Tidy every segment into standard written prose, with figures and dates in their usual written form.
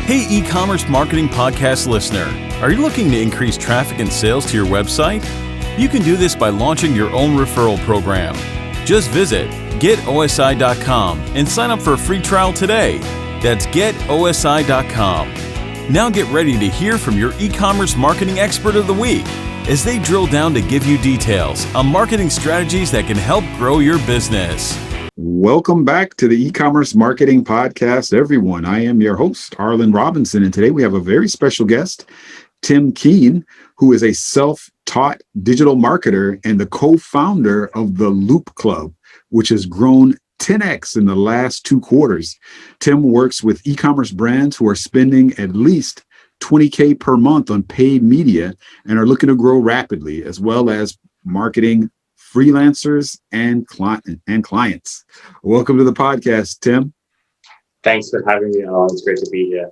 Hey, Ecommerce Marketing Podcast listener, are you looking to increase traffic and sales to your website? You can do this by launching your own referral program. Just visit getosi.com and sign up for a free trial today. That's getosi.com. Now get ready to hear from your e-commerce marketing expert of the week as they drill down to give you details on marketing strategies that can help grow your business. Welcome back to the E-commerce Marketing Podcast, everyone. I am your host, Arlen Robinson, and today we have a very special guest, Tim Keene, who is a self-taught digital marketer and the co-founder of the Loop.club, which has grown 10x in the last 2 quarters. Tim works with e-commerce brands who are spending at least $20K per month on paid media and are looking to grow rapidly, as well as marketing freelancers and clients. Welcome to the podcast, Tim. Thanks for having me on. It's great to be here.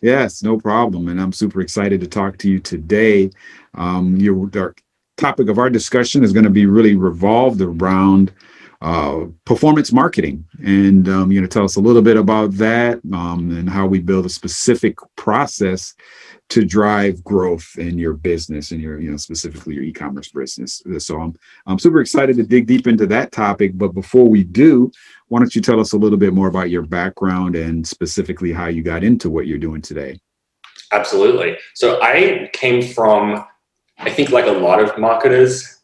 Yes, no problem. And I'm super excited to talk to you today. Our topic of our discussion is going to be really revolved around performance marketing. And you're going to tell us a little bit about that and how we build a specific process to drive growth in your business and your, specifically your e-commerce business. So I'm super excited to dig deep into that topic. But before we do, why don't you tell us a little bit more about your background and specifically how you got into what you're doing today? Absolutely. So I came from, I think like a lot of marketers,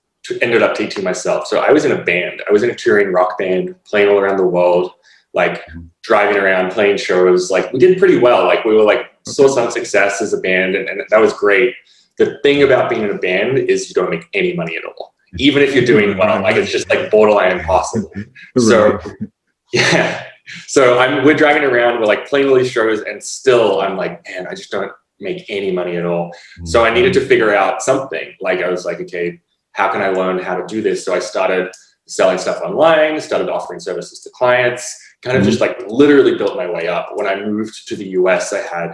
ended up teaching myself. So I was in a band. I was in a touring rock band, playing all around the world, like driving around, playing shows. Like we did pretty well. Like we were saw some success as a band, and that was great. The thing about being in a band is you don't make any money at all, even if you're doing well. Like it's just like borderline impossible. So yeah. So we're driving around, we're like playing all these shows, and still I'm like, man, I just don't make any money at all. So I needed to figure out something. Like I was like, okay, how can I learn how to do this? So I started selling stuff online, started offering services to clients, kind of just like literally built my way up. When I moved to the US, I had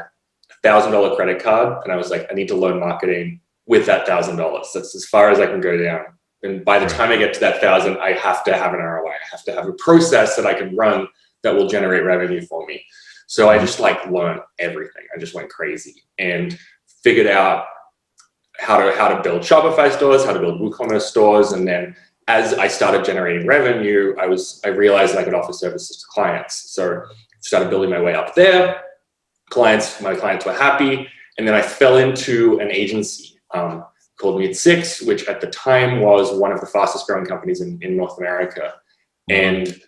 $1,000 credit card, and I was like, I need to learn marketing with that $1,000. That's as far as I can go down. And by the time I get to that 1,000, I have to have an ROI. I have to have a process that I can run that will generate revenue for me. So I just learned everything. I just went crazy and figured out how to build Shopify stores, how to build WooCommerce stores. And then as I started generating revenue, I realized I could offer services to clients. So started building my way up there. My clients were happy. And then I fell into an agency called Mid6, which at the time was one of the fastest growing companies in North America. And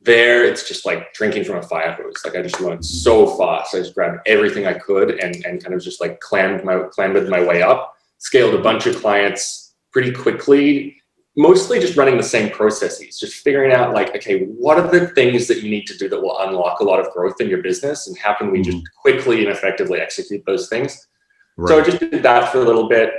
there it's just like drinking from a fire hose. Like I just learned so fast. I just grabbed everything I could and kind of just like clambered my way up, scaled a bunch of clients pretty quickly, mostly just running the same processes, just figuring out like, okay, what are the things that you need to do that will unlock a lot of growth in your business, and how can we just quickly and effectively execute those things? Right. So I just did that for a little bit.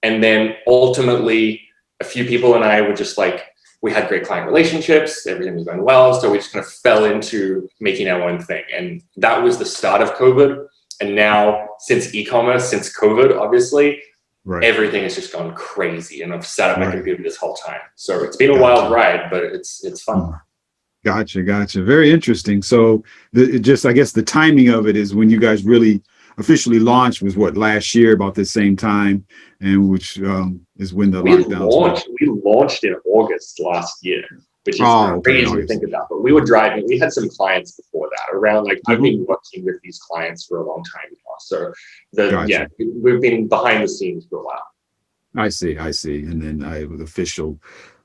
And then ultimately a few people and I were just like, we had great client relationships, everything was going well. So we just kind of fell into making our own thing. And that was the start of COVID. And now since COVID, obviously, right, everything has just gone crazy, and I've sat at my computer this whole time. So it's been a wild ride, but it's fun. Gotcha. Very interesting. So I guess the timing of it is when you guys really officially launched was last year, about the same time, and which is when the lockdowns. We launched in August last year, which is crazy to think about. But we were driving. We had some clients before that around. I've been working with these clients for a long time now. So we've been behind the scenes for a while. I see. And then I was official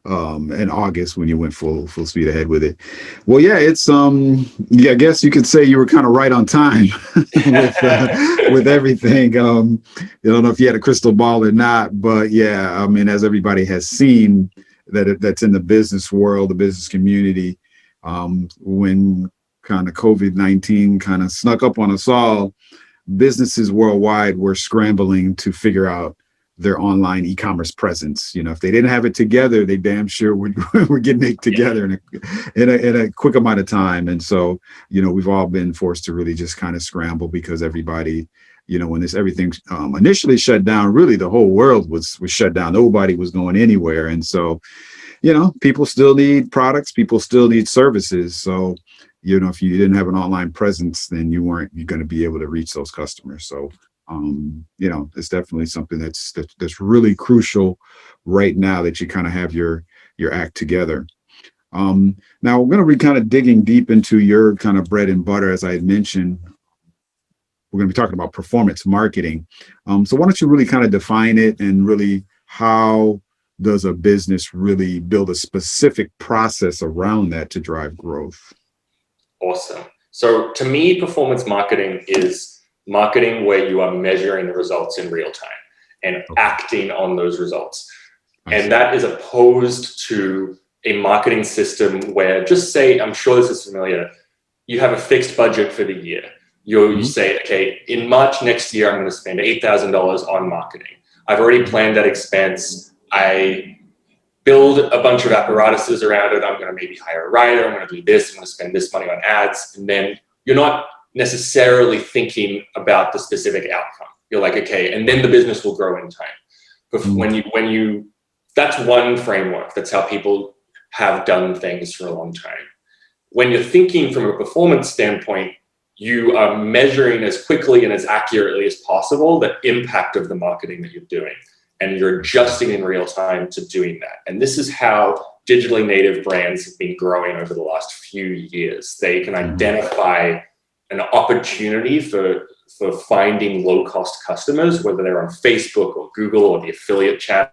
in August when you went full speed ahead with it. Well, yeah, it's I guess you could say you were kind of right on time with everything. I don't know if you had a crystal ball or not, but yeah, I mean, as everybody has seen that's in the business world, the business community, when kind of COVID-19 kind of snuck up on us all, businesses worldwide were scrambling to figure out their online e-commerce presence. If they didn't have it together, they damn sure were getting it together in a quick amount of time. And so, we've all been forced to really just kind of scramble because everybody, when everything initially shut down, really the whole world was shut down. Nobody was going anywhere. And so, people still need products, people still need services. So if you didn't have an online presence, then you're going to be able to reach those customers. So, it's definitely something that's really crucial right now, that you kind of have your act together. Now we're going to be kind of digging deep into your kind of bread and butter. As I had mentioned, we're going to be talking about performance marketing. So why don't you really kind of define it, and really, how does a business really build a specific process around that to drive growth? Awesome. So to me, performance marketing is marketing where you are measuring the results in real time and acting on those results. And that is opposed to a marketing system where, just say, I'm sure this is familiar, you have a fixed budget for the year. You say, okay, in March next year, I'm going to spend $8,000 on marketing. I've already planned that expense. I build a bunch of apparatuses around it. I'm going to maybe hire a writer. I'm going to do this. I'm going to spend this money on ads. And then you're not necessarily thinking about the specific outcome. You're like, okay, and then the business will grow in time. But that's one framework. That's how people have done things for a long time. When you're thinking from a performance standpoint, you are measuring as quickly and as accurately as possible the impact of the marketing that you're doing. And you're adjusting in real time to doing that. And this is how digitally native brands have been growing over the last few years. They can identify an opportunity for finding low-cost customers, whether they're on Facebook or Google or the affiliate channel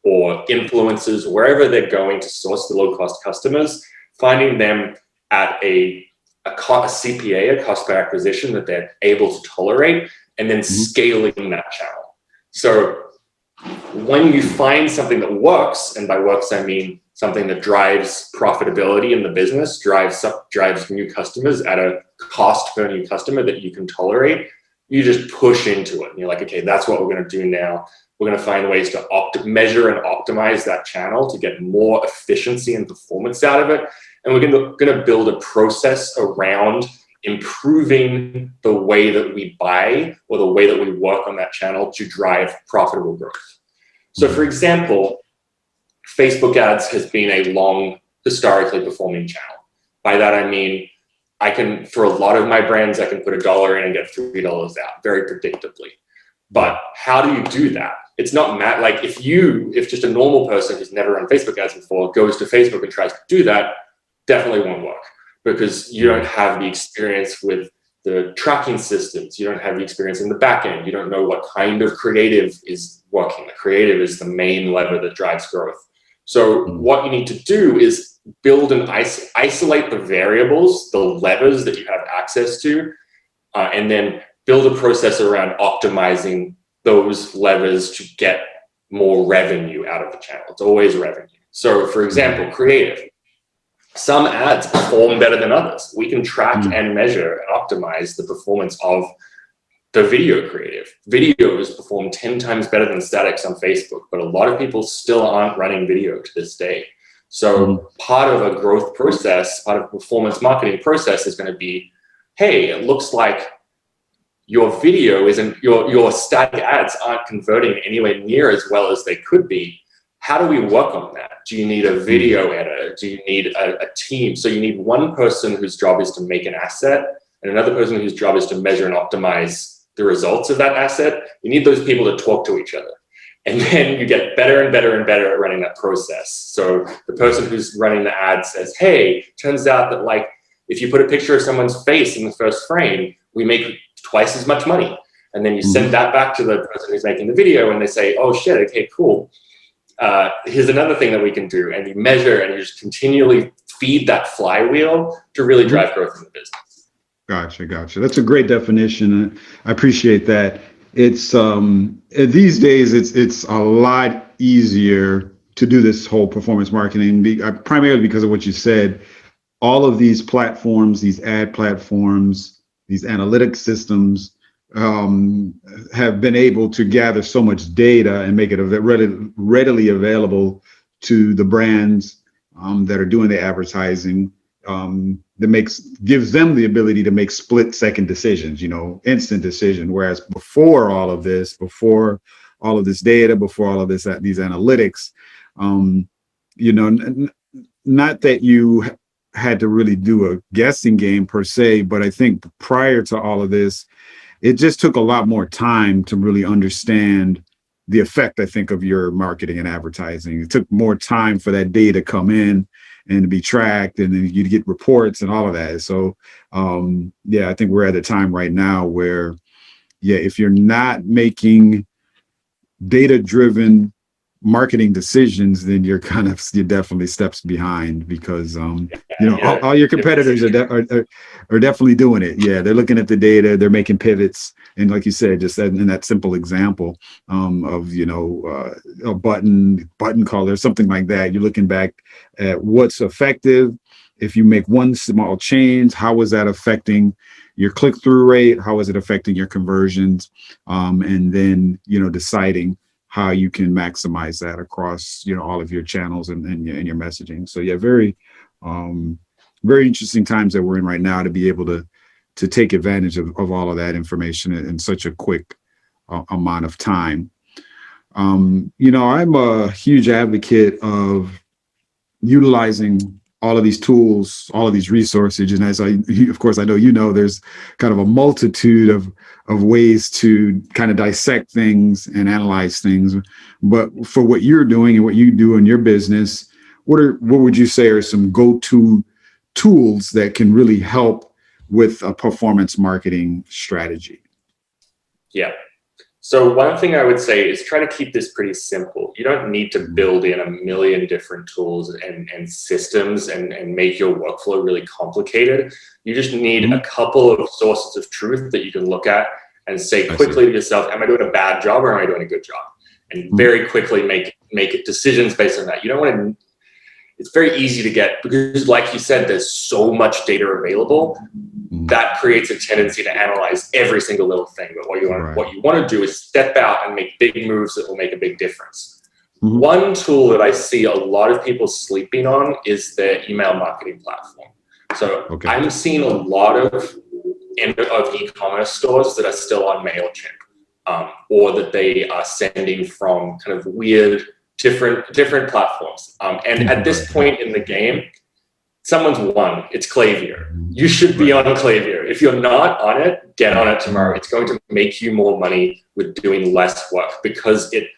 or influencers, wherever they're going to source the low-cost customers, finding them at a CPA, a cost per acquisition, that they're able to tolerate, and then scaling that channel. So when you find something that works, and by works I mean something that drives profitability in the business, drives new customers at a cost per new customer that you can tolerate, you just push into it. And you're like, okay, that's what we're going to do now. We're going to find ways to measure and optimize that channel to get more efficiency and performance out of it. And we're going to build a process around improving the way that we buy or the way that we work on that channel to drive profitable growth. So for example, Facebook ads has been a long, historically performing channel. By that, I mean, for a lot of my brands, I can put $1 in and get $3 out very predictably. But how do you do that? It's not like if just a normal person who's never run Facebook ads before goes to Facebook and tries to do that, definitely won't work, because you don't have the experience with the tracking systems. You don't have the experience in the back end. You don't know what kind of creative is working. The creative is the main lever that drives growth. So what you need to do is build and isolate the variables, the levers that you have access to, and then build a process around optimizing those levers to get more revenue out of the channel. It's always revenue. So for example, creative. Some ads perform better than others. We can track and measure and optimize the performance of the video creative. Videos perform 10 times better than statics on Facebook, but a lot of people still aren't running video to this day. So part of a growth process, part of a performance marketing process is going to be, hey, it looks like your video isn't, your static ads aren't converting anywhere near as well as they could be. How do we work on that? Do you need a video editor? Do you need a team? So you need one person whose job is to make an asset and another person whose job is to measure and optimize the results of that asset. You need those people to talk to each other. And then you get better and better and better at running that process. So the person who's running the ad says, hey, turns out that like if you put a picture of someone's face in the first frame, we make twice as much money. And then you send that back to the person who's making the video and they say, oh shit, okay, cool. Here's another thing that we can do. And you measure and you just continually feed that flywheel to really drive growth in the business. Gotcha. That's a great definition. I appreciate that. It's these days it's a lot easier to do this whole performance marketing, primarily because of what you said. All of these platforms, these ad platforms, these analytic systems have been able to gather so much data and make it readily available to the brands that are doing the advertising. That gives them the ability to make split-second decisions, instant decision. Whereas before all of this data, before all of this, these analytics, not that you had to really do a guessing game per se, but I think prior to all of this, it just took a lot more time to really understand the effect, I think, of your marketing and advertising. It took more time for that data to come in and to be tracked, and then you'd get reports and all of that. So, I think we're at a time right now where, if you're not making data-driven marketing decisions, then you're definitely steps behind, because all your competitors are definitely doing it. Yeah, they're looking at the data, they're making pivots, and like you said, just in that simple example of a button color, something like that. You're looking back at what's effective. If you make one small change, how is that affecting your click-through rate? How is it affecting your conversions? And then deciding how you can maximize that across all of your channels and your messaging. So very very interesting times that we're in right now, to be able to take advantage of all of that information in such a quick amount of time. I'm a huge advocate of utilizing all of these tools, all of these resources. And of course, I know, there's kind of a multitude of ways to kind of dissect things and analyze things. But for what you're doing and what you do in your business, what would you say are some go-to tools that can really help with a performance marketing strategy? Yeah. So one thing I would say is try to keep this pretty simple. You don't need to build in a million different tools and systems and make your workflow really complicated. You just need a couple of sources of truth that you can look at and say quickly to yourself, am I doing a bad job or am I doing a good job? And very quickly make decisions based on that. You don't want to, it's very easy to get, because like you said, there's so much data available. That creates a tendency to analyze every single little thing. But what you want to do is step out and make big moves that will make a big difference. One tool that I see a lot of people sleeping on is the email marketing platform. So I'm seeing a lot of e-commerce stores that are still on MailChimp, or that they are sending from kind of weird, different platforms. And at this point in the game, someone's won. It's Klaviyo. You should be on Klaviyo. If you're not on it, get on it tomorrow. It's going to make you more money with doing less work, because it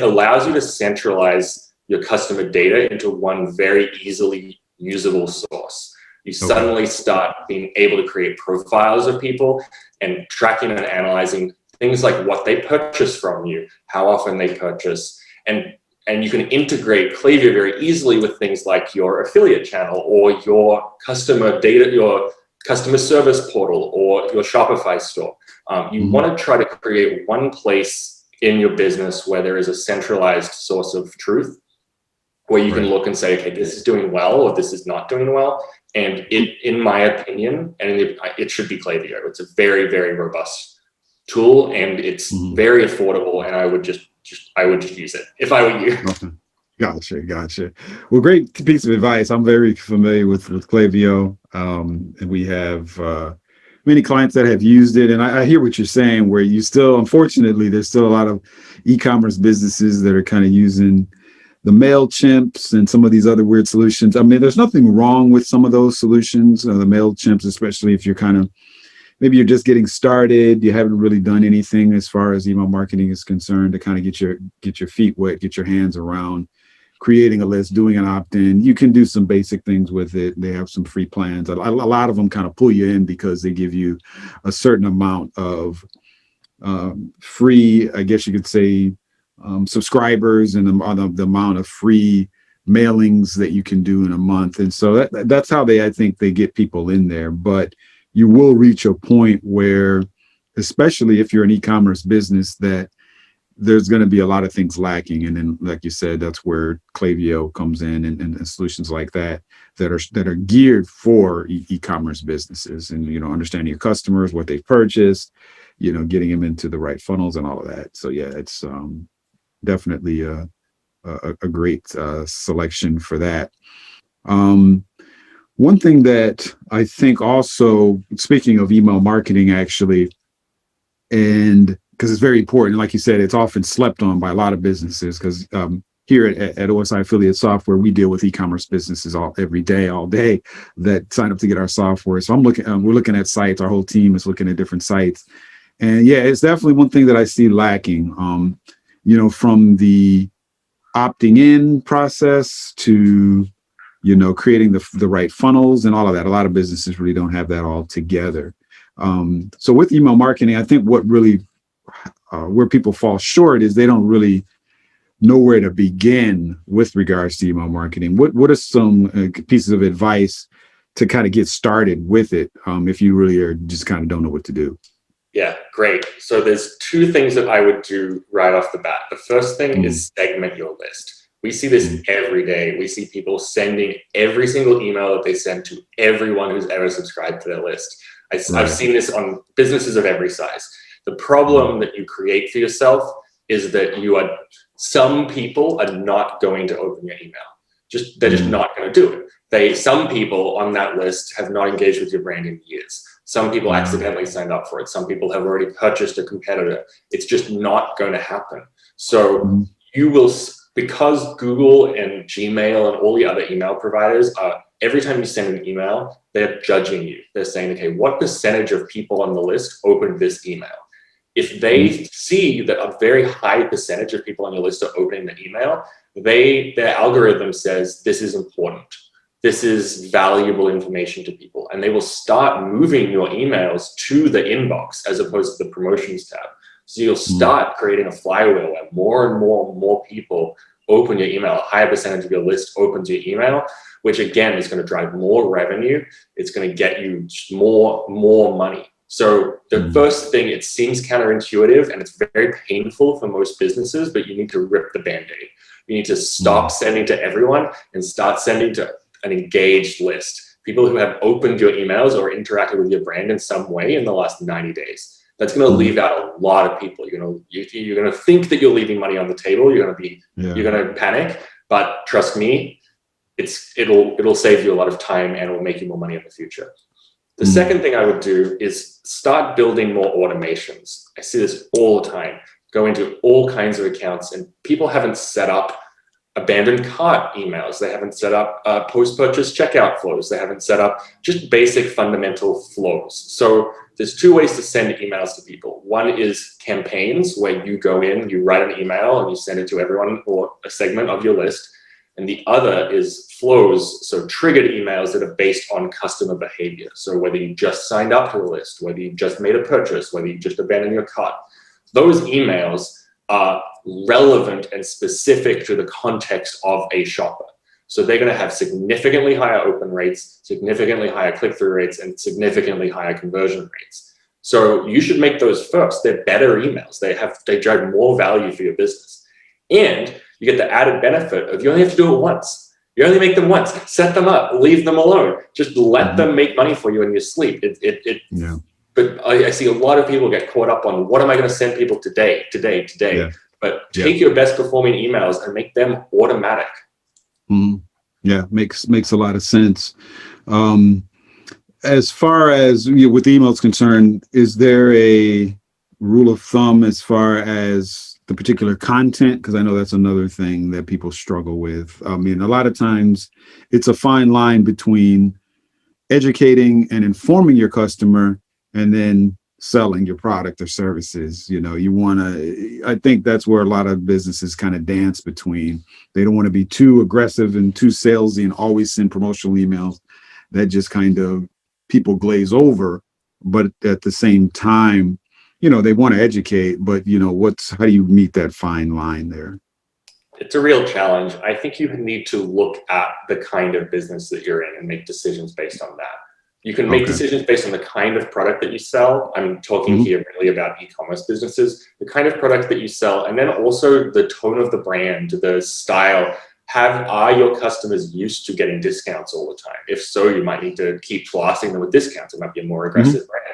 allows you to centralize your customer data into one very easily usable source. You suddenly start being able to create profiles of people and tracking and analyzing things like what they purchase from you, how often they purchase, and you can integrate Klaviyo very easily with things like your affiliate channel or your customer data, your customer service portal, or your Shopify store. You want to try to create one place in your business where there is a centralized source of truth, where you can look and say, okay, this is doing well or this is not doing well. And in my opinion, it should be Klaviyo. It's a very, very robust tool, and it's very affordable, and I would just use it if I were you. Gotcha. Well, great piece of advice. I'm very familiar with Klaviyo, and we have many clients that have used it. And I hear what you're saying, where unfortunately, there's still a lot of e-commerce businesses that are kind of using the MailChimps and some of these other weird solutions. I mean, there's nothing wrong with some of those solutions, the MailChimps, especially if you're maybe you're just getting started, you haven't really done anything as far as email marketing is concerned, to kind of get your feet wet, get your hands around creating a list, doing an opt-in. You can do some basic things with it. They have some free plans. A lot of them kind of pull you in because they give you a certain amount of free, I guess you could say, subscribers, and the amount of free mailings that you can do in a month. And so that's how I think they get people in there. But you will reach a point where, especially if you're an e-commerce business, that there's going to be a lot of things lacking. And then, like you said, that's where Klaviyo comes in, and solutions like that are geared for e-commerce businesses, and, understanding your customers, what they've purchased, getting them into the right funnels and all of that. So yeah, it's definitely a great selection for that. One thing that I think also, speaking of email marketing, actually, and because it's very important, like you said, it's often slept on by a lot of businesses, because here at OSI Affiliate Software, we deal with e-commerce businesses every day, all day, that sign up to get our software. So we're looking at sites. Our whole team is looking at different sites, and yeah, it's definitely one thing that I see lacking. From the opting in process to creating the right funnels and all of that. A lot of businesses really don't have that all together. So with email marketing, I think what really where people fall short is they don't really know where to begin with regards to email marketing. What are some pieces of advice to kind of get started with it if you really are just kind of don't know what to do? Yeah, great. So there's two things that I would do right off the bat. The first thing is segment your list. We see this every day. We see people sending every single email that they send to everyone who's ever subscribed to their list. I've seen this on businesses of every size. The problem that you create for yourself is that some people are not going to open your email. They're just not going to do it. Some people on that list have not engaged with your brand in years. Some people accidentally signed up for it. Some people have already purchased a competitor. It's just not going to happen. So you will, because Google and Gmail and all the other email providers are, every time you send an email, they're judging you. They're saying, okay, what percentage of people on the list opened this email? If they see that a very high percentage of people on your list are opening the email, their algorithm says this is important. This is valuable information to people. And they will start moving your emails to the inbox as opposed to the promotions tab. So you'll start creating a flywheel where more and more people open your email. A higher percentage of your list opens your email, which again is going to drive more revenue. It's going to get you more money. So the first thing, it seems counterintuitive and it's very painful for most businesses, but you need to rip the Band-Aid. You need to stop sending to everyone and start sending to an engaged list. People who have opened your emails or interacted with your brand in some way in the last 90 days. That's going to leave out a lot of people. You're going to think that you're leaving money on the table. You're going to panic, but trust me, it'll save you a lot of time and it will make you more money in the future. The second thing I would do is start building more automations. I see this all the time. Go into all kinds of accounts and people haven't set up abandoned cart emails. They haven't set up post-purchase checkout flows. They haven't set up just basic fundamental flows. So there's two ways to send emails to people. One is campaigns where you go in, you write an email and you send it to everyone or a segment of your list. And the other is flows, so triggered emails that are based on customer behavior. So whether you just signed up to a list, whether you just made a purchase, whether you just abandoned your cart, those emails are relevant and specific to the context of a shopper. So they're going to have significantly higher open rates, significantly higher click-through rates, and significantly higher conversion rates. So you should make those first. They're better emails. They drive more value for your business. And you get the added benefit of you only have to do it once. You only make them once. Set them up. Leave them alone. Just let them make money for you in your sleep. But I see a lot of people get caught up on what am I going to send people today. Yeah. But take your best performing emails and make them automatic. Yeah, makes a lot of sense. As far as with emails concerned, is there a rule of thumb as far as the particular content? Because I know that's another thing that people struggle with. I mean, a lot of times it's a fine line between educating and informing your customer and then selling your product or services. I think that's where a lot of businesses kind of dance between. They don't want to be too aggressive and too salesy and always send promotional emails that just kind of people glaze over. But at the same time, they want to educate, but how do you meet that fine line there? It's a real challenge. I think you need to look at the kind of business that you're in and make decisions based on that. You can make decisions based on the kind of product that you sell. I'm talking here really about e-commerce businesses, the kind of product that you sell, and then also the tone of the brand, the style. Are your customers used to getting discounts all the time? If so, you might need to keep blasting them with discounts. It might be a more aggressive brand.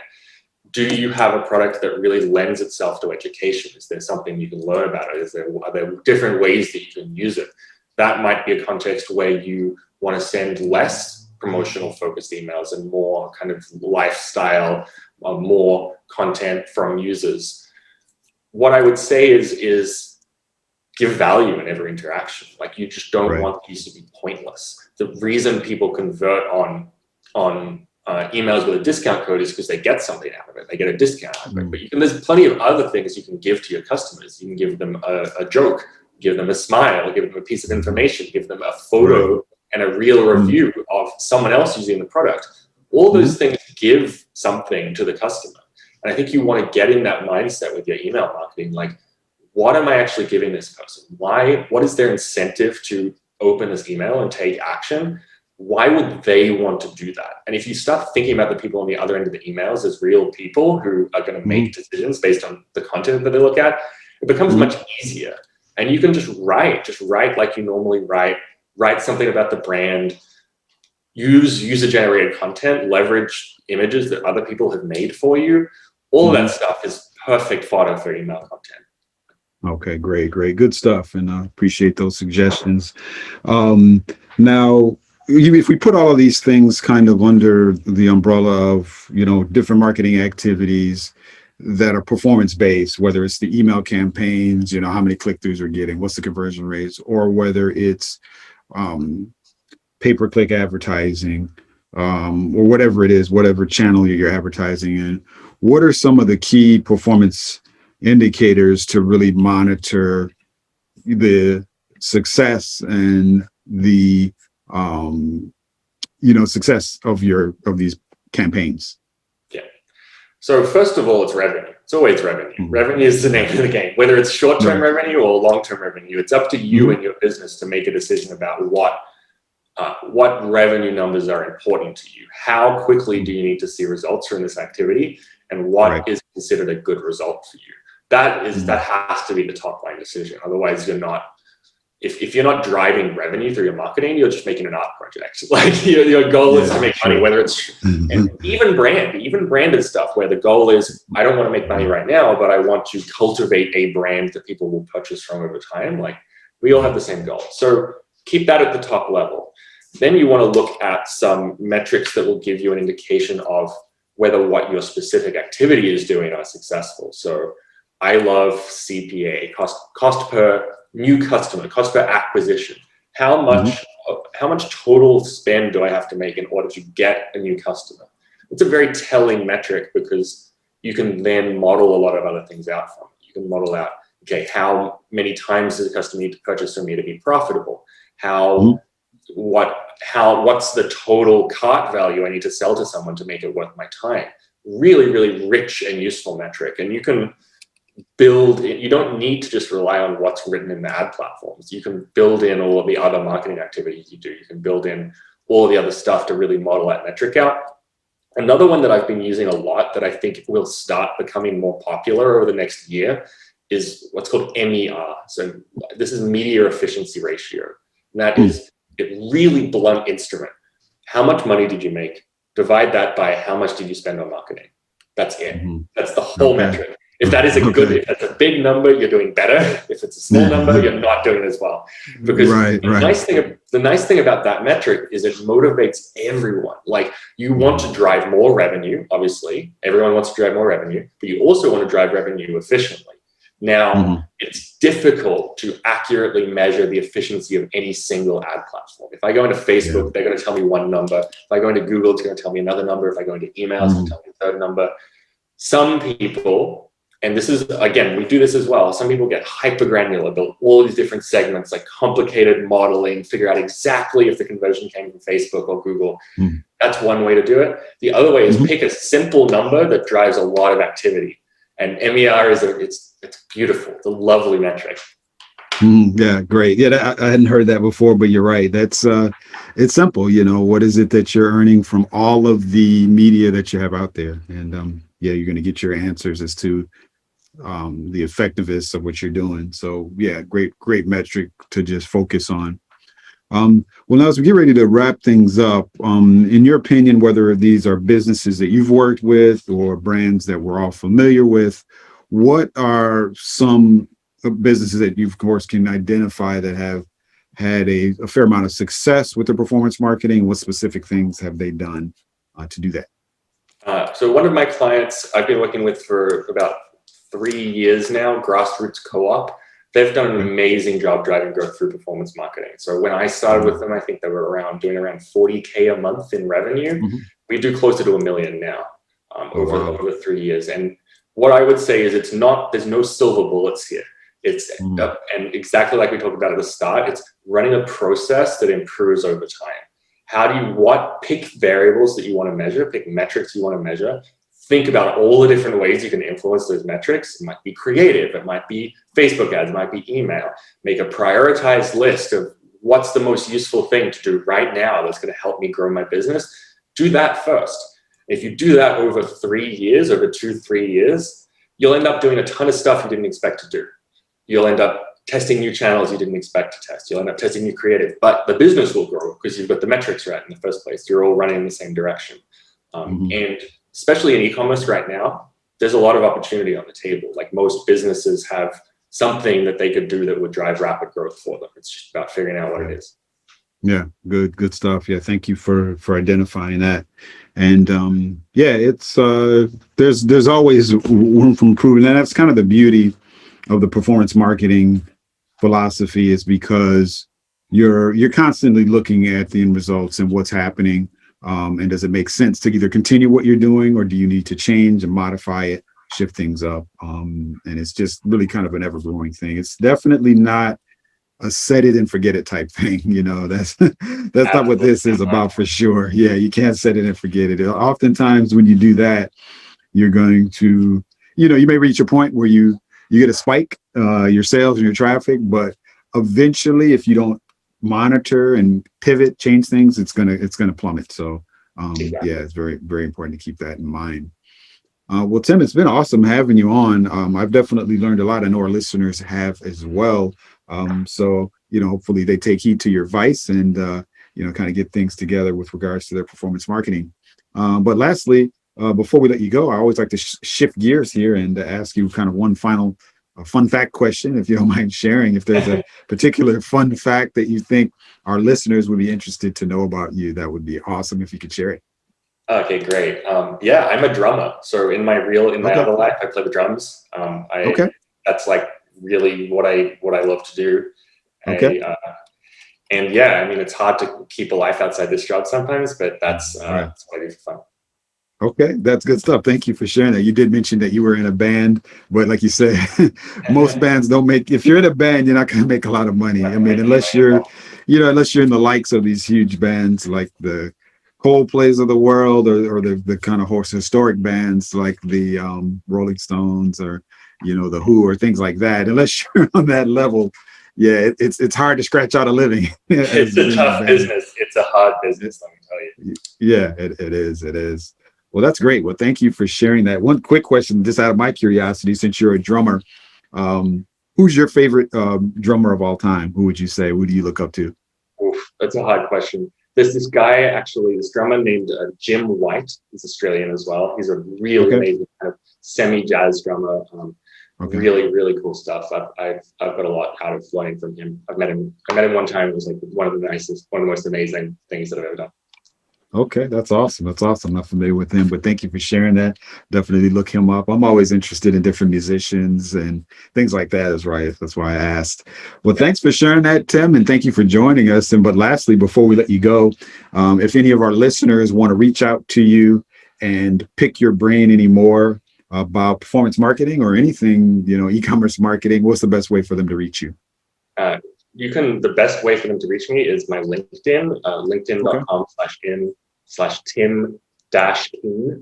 Do you have a product that really lends itself to education? Is there something you can learn about it? Are there different ways that you can use it? That might be a context where you want to send less promotional focused emails and more kind of lifestyle, more content from users. What I would say is give value in every interaction. Like you just don't Right. want these to be pointless. The reason people convert on emails with a discount code is because they get something out of it. They get a discount out of it. But there's plenty of other things you can give to your customers. You can give them a joke, give them a smile, give them a piece of information, give them a photo and a real review of someone else using the product. All those things give something to the customer. And I think you want to get in that mindset with your email marketing. Like, what am I actually giving this person? What is their incentive to open this email and take action? Why would they want to do that? And if you start thinking about the people on the other end of the emails as real people who are going to make decisions based on the content that they look at, it becomes much easier. And you can just write like you normally write something about the brand, use user-generated content, leverage images that other people have made for you. All of that stuff is perfect fodder for email content. Okay, great. Good stuff. And I appreciate those suggestions. Now, if we put all of these things kind of under the umbrella of, different marketing activities that are performance-based, whether it's the email campaigns, how many click-throughs we're getting, what's the conversion rates, or whether it's pay-per-click advertising, or whatever it is, whatever channel you're advertising in, what are some of the key performance indicators to really monitor the success and the success of these campaigns? Yeah. So first of all, it's revenue. It's always revenue. Revenue is the name of the game. Whether it's short-term revenue or long-term revenue, it's up to you and your business to make a decision about what revenue numbers are important to you. How quickly do you need to see results from this activity, and what is considered a good result for you? That has to be the top line decision. Otherwise, you're not. If you're not driving revenue through your marketing, you're just making an art project. Like your goal is to make money, whether it's and even branded stuff where the goal is, I don't want to make money right now, but I want to cultivate a brand that people will purchase from over time. Like, we all have the same goal. So keep that at the top level. Then you want to look at some metrics that will give you an indication of whether what your specific activity is doing are successful. So I love CPA, cost per new customer, cost per acquisition. How much total spend do I have to make in order to get a new customer? It's a very telling metric because you can then model a lot of other things out from it. You can model out, okay, how many times does a customer need to purchase from me to be profitable? What's the total cart value I need to sell to someone to make it worth my time? Really, really rich and useful metric. And you can build it. You don't need to just rely on what's written in the ad platforms. You can build in all of the other marketing activities you do. You can build in all the other stuff to really model that metric out. Another one that I've been using a lot that I think will start becoming more popular over the next year is what's called MER. So this is media efficiency ratio. And that is a really blunt instrument. How much money did you make? Divide that by how much did you spend on marketing? That's it. That's the whole metric. If that is if that's a big number, you're doing better. If it's a small number, you're not doing as well. Because the nice thing about that metric is it motivates everyone. Like, you want to drive more revenue, obviously. Everyone wants to drive more revenue, but you also want to drive revenue efficiently. Now, it's difficult to accurately measure the efficiency of any single ad platform. If I go into Facebook, they're going to tell me one number. If I go into Google, it's going to tell me another number. If I go into emails, it's going to tell me a third number. Some people, and this is, again, we do this as well. Some people get hyper granular, build all these different segments, like complicated modeling, figure out exactly if the conversion came from Facebook or Google. That's one way to do it. The other way is pick a simple number that drives a lot of activity. And MER it's beautiful. It's a lovely metric. Yeah, great. Yeah, I hadn't heard that before, but you're right. That's it's simple. What is it that you're earning from all of the media that you have out there? And you're going to get your answers as to the effectiveness of what you're doing. So yeah, great metric to just focus on. Well, now as we get ready to wrap things up, in your opinion, whether these are businesses that you've worked with or brands that we're all familiar with, what are some businesses that you, of course, can identify that have had a fair amount of success with their performance marketing? What specific things have they done to do that? So one of my clients I've been working with for about 3 years now, Grassroots Co-op. they've done an amazing job driving growth through performance marketing. So when I started with them, I think they were doing around 40K a month in revenue. Mm-hmm. We do closer to $1 million now over 3 years. And what I would say is there's no silver bullets here. It's and exactly like we talked about at the start, it's running a process that improves over time. Pick variables that you want to measure, pick metrics you want to measure. Think about all the different ways you can influence those metrics. It might be creative, it might be Facebook ads, it might be email. Make a prioritized list of what's the most useful thing to do right now that's going to help me grow my business. Do that first. If you do that over 3 years, over 2-3 years, you'll end up doing a ton of stuff you didn't expect to do. You'll end up testing new channels you didn't expect to test. You'll end up testing new creative, but the business will grow because you've got the metrics right in the first place. You're all running in the same direction. And especially in e-commerce right now, there's a lot of opportunity on the table. Like most businesses have something that they could do that would drive rapid growth for them. It's just about figuring out what it is. Yeah, good stuff. Yeah, thank you for identifying that. And it's there's always room for improvement, and that's kind of the beauty of the performance marketing philosophy, is because you're constantly looking at the end results and what's happening, and does it make sense to either continue what you're doing, or do you need to change and modify it, shift things up, and it's just really kind of an ever-growing thing. It's definitely not a set it and forget it type thing. That's not what this is about, for sure. Yeah, you can't set it and forget it. Oftentimes when you do that, you're going to, you may reach a point where you get a spike, your sales and your traffic, but eventually if you don't monitor and pivot, change things, it's gonna plummet. So it's very, very important to keep that in mind. Well, Tim, it's been awesome having you on. I've definitely learned a lot. I know our listeners have as well. So hopefully they take heed to your advice and kind of get things together with regards to their performance marketing. But lastly, before we let you go, I always like to shift gears here and ask you kind of one final fun fact question, if you don't mind sharing. If there's a particular fun fact that you think our listeners would be interested to know about you, that would be awesome if you could share it. Okay, great. I'm a drummer. So in my other life, I play the drums. That's like really what I love to do. Okay. It's hard to keep a life outside this job sometimes, but that's what I do for fun. Okay, that's good stuff. Thank you for sharing that. You did mention that you were in a band, but like you said, most bands don't if you're in a band, you're not going to make a lot of money. I mean, unless you're in the likes of these huge bands like the Coldplays of the world, or the kind of historic bands like the Rolling Stones, or the Who, or things like that. Unless you're on that level, it's hard to scratch out a living. It's a tough business. It's a hard business, let me tell you. Yeah, it is. Well, that's great. Well, thank you for sharing that. One quick question, just out of my curiosity, since you're a drummer, who's your favorite drummer of all time? Who would you say? Who do you look up to? Oof, that's a hard question. There's this guy, actually, this drummer named Jim White. He's Australian as well. He's a really amazing kind of semi-jazz drummer. Really, really cool stuff. I've got a lot out of learning from him. I met him one time. It was like one of the most amazing things that I've ever done. Okay, that's awesome. I'm not familiar with him, but thank you for sharing that. Definitely look him up. I'm always interested in different musicians and things like that. That's why I asked. Well, thanks for sharing that, Tim, and thank you for joining us. But lastly, before we let you go, if any of our listeners want to reach out to you and pick your brain anymore about performance marketing or anything, e-commerce marketing, what's the best way for them to reach you? The best way for them to reach me is my LinkedIn, linkedin.com/tim-keen,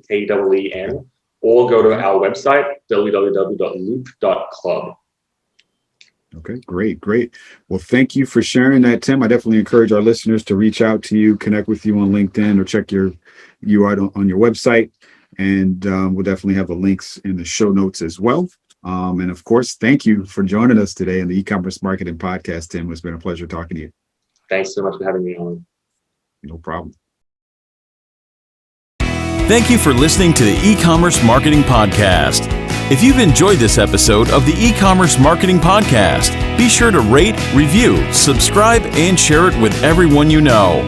KEEN, or go to our website, www.loop.club. Okay, great. Well, thank you for sharing that, Tim. I definitely encourage our listeners to reach out to you, connect with you on LinkedIn, or check you out on your website. And we'll definitely have the links in the show notes as well. And of course, thank you for joining us today on the Ecommerce Marketing Podcast, Tim. It's been a pleasure talking to you. Thanks so much for having me on. No problem. Thank you for listening to the Ecommerce Marketing Podcast. If you've enjoyed this episode of the Ecommerce Marketing Podcast, be sure to rate, review, subscribe, and share it with everyone you know.